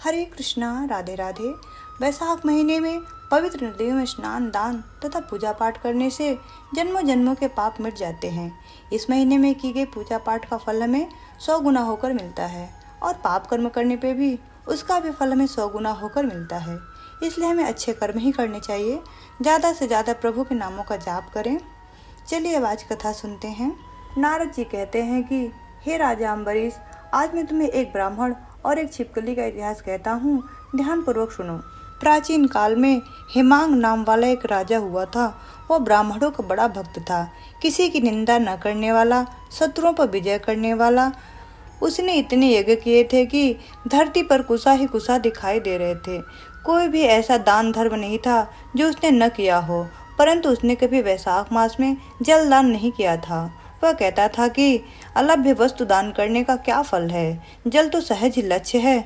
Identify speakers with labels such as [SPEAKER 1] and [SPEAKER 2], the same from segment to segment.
[SPEAKER 1] हरे कृष्णा, राधे राधे। वैशाख महीने में पवित्र नदियों में स्नान, दान तथा पूजा पाठ करने से जन्मों जन्मों के पाप मिट जाते हैं। इस महीने में की गई पूजा पाठ का फल हमें 100 गुना होकर मिलता है और पाप कर्म करने पे भी उसका भी फल हमें 100 गुना होकर मिलता है। इसलिए हमें अच्छे कर्म ही करने चाहिए। ज़्यादा से ज़्यादा प्रभु के नामों का जाप करें। चलिए अब आज कथा सुनते हैं। नारद जी कहते हैं कि हे राजा अम्बरीश, आज मैं तुम्हें एक ब्राह्मण और एक छिपकली का इतिहास कहता हूँ, ध्यान पूर्वक सुनो। प्राचीन काल में हेमांग नाम वाला एक राजा हुआ था। वह ब्राह्मणों का बड़ा भक्त था, किसी की निंदा न करने वाला, शत्रुओं पर विजय करने वाला। उसने इतने यज्ञ किए थे कि धरती पर कुसा ही कुसा दिखाई दे रहे थे। कोई भी ऐसा दान धर्म नहीं था जो उसने न किया हो, परंतु उसने कभी वैशाख मास में जल दान नहीं किया था। वह कहता था कि अलभ्य वस्तु दान करने का क्या फल है, जल तो सहज ही लक्ष्य है।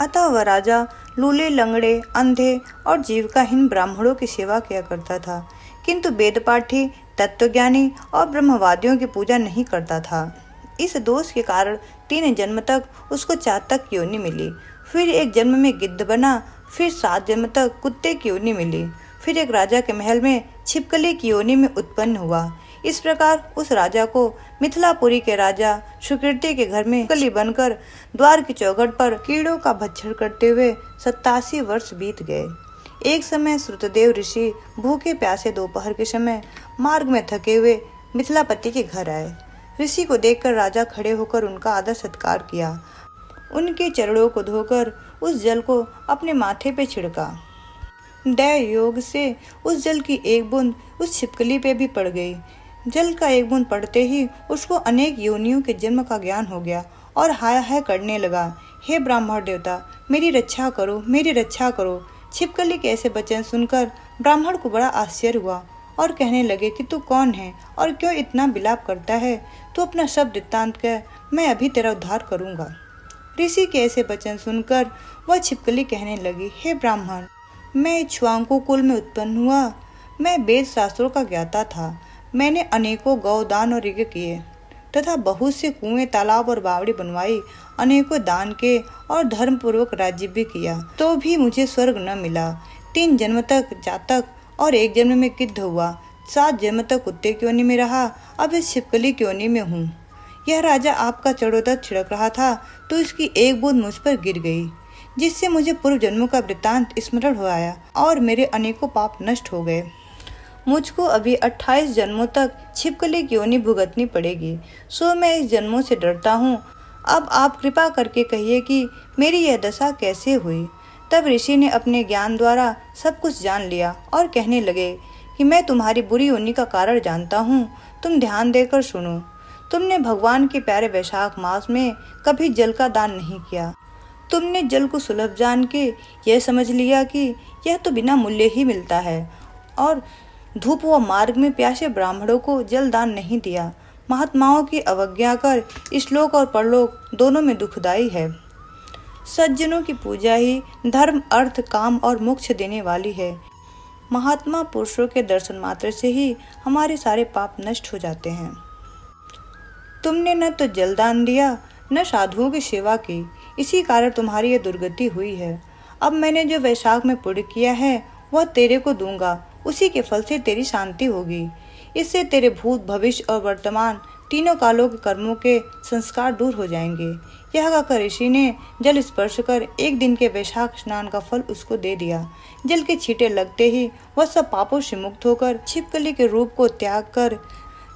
[SPEAKER 1] अतः वह राजा लूले, लंगड़े, अंधे और जीविकाहीन ब्राह्मणों की सेवा किया करता था, किंतु वेद पाठी, तत्वज्ञानी और ब्रह्मवादियों की पूजा नहीं करता था। इस दोष के कारण 3 जन्म तक उसको चातक की योनि मिली। फिर एक जन्म में गिद्ध बना, फिर 7 जन्म तक कुत्ते की योनि मिली, फिर एक राजा के महल में छिपकली की योनि में उत्पन्न हुआ। इस प्रकार उस राजा को मिथिलापुरी के राजा सुकृति के घर में छिपकली बनकर द्वार की चौखट पर कीड़ों का भक्षण करते हुए 87 वर्ष बीत गए। एक समय श्रुतदेव ऋषि भूखे प्यासे दोपहर के समय मार्ग में थके हुए मिथिलापति के घर आए। ऋषि को देखकर राजा खड़े होकर उनका आदर सत्कार किया। उनके चरणों को धोकर उस जल को अपने माथे पे छिड़का। दया योग से उस जल की एक बूंद उस छिपकली पे भी पड़ गई। जल का एक बूंद पड़ते ही उसको अनेक योनियों के जन्म का ज्ञान हो गया और हाय हाय करने लगा, हे ब्राह्मण देवता, मेरी रक्षा करो, मेरी रक्षा करो। छिपकली के ऐसे वचन सुनकर ब्राह्मण को बड़ा आश्चर्य हुआ और कहने लगे कि तू कौन है और क्यों इतना विलाप करता है? तू अपना शब्द वृत्तांत कह, मैं अभी तेरा उद्धार करूंगा। ऋषि के ऐसे वचन सुनकर वह छिपकली कहने लगी, हे ब्राह्मण, मैं इक्ष्वाकु कुल में उत्पन्न हुआ। मैं वेद शास्त्रों का ज्ञाता था। मैंने अनेकों गौदान और यज्ञ किए तथा बहुत से कुएं, तालाब और बावड़ी बनवाई, अनेकों दान के और धर्म पूर्वक राज्य भी किया, तो भी मुझे स्वर्ग न मिला। 3 जन्म तक जातक और 1 जन्म में गिद्ध हुआ। 7 जन्म तक कुत्ते की योनि में रहा, अब इस छिपकली की योनि में हूँ। यह राजा आपका चढ़ोदर छिड़क रहा था तो इसकी एक बूंद मुझ पर गिर गई, जिससे मुझे पूर्व जन्मों का वृत्तांत स्मरण हो आया और मेरे अनेकों पाप नष्ट हो गए। मुझको अभी 28 जन्मों तक छिपकली की योनि भुगतनी पड़ेगी, सो मैं इस जन्मों से डरता हूँ। अब आप कृपा करके कहिए कि मेरी यह दशा कैसे हुई। तब ऋषि ने अपने ज्ञान द्वारा सब कुछ जान लिया और कहने लगे कि मैं तुम्हारी बुरी योनि का कारण जानता हूँ। तुम ध्यान देकर सुनो। तुमने भगवान के प्यारे वैशाख मास में कभी जल का दान नहीं किया। तुमने जल को सुलभ जान के यह समझ लिया कि यह तो बिना मूल्य ही मिलता है और धूप व मार्ग में प्यासे ब्राह्मणों को जल दान नहीं दिया। महात्माओं की अवज्ञा कर श्लोक और परलोक दोनों में दुखदाई है। सज्जनों की पूजा ही धर्म, अर्थ, काम और मोक्ष देने वाली है। महात्मा पुरुषों के दर्शन मात्र से ही हमारे सारे पाप नष्ट हो जाते हैं। तुमने न तो जल दान दिया, न साधुओं की सेवा की, इसी कारण तुम्हारी यह दुर्गति हुई है। अब मैंने जो वैशाख में पुण्य किया है वह तेरे को दूंगा, उसी के फल से तेरी शांति होगी। इससे तेरे भूत, भविष्य और वर्तमान तीनों कालों के कर्मों के संस्कार दूर हो जाएंगे। यह कहकर ऋषि ने जल स्पर्श कर 1 दिन के वैशाख स्नान का फल उसको दे दिया। जल के छींटे लगते ही वह सब पापों से मुक्त होकर छिपकली के रूप को त्याग कर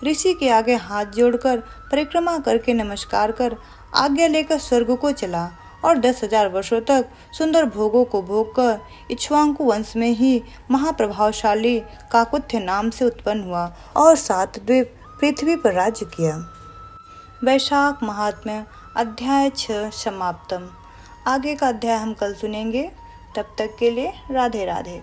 [SPEAKER 1] ऋषि के आगे हाथ जोड़कर परिक्रमा करके नमस्कार कर आज्ञा लेकर स्वर्ग को चला और 10,000 वर्षों तक सुंदर भोगों को भोग कर इक्ष्वाकु वंश में ही महाप्रभावशाली काकुत्थ नाम से उत्पन्न हुआ और 7 द्वीप पृथ्वी पर राज्य किया। वैशाख महात्म्य अध्याय 6 समाप्तम। आगे का अध्याय हम कल सुनेंगे। तब तक के लिए राधे राधे।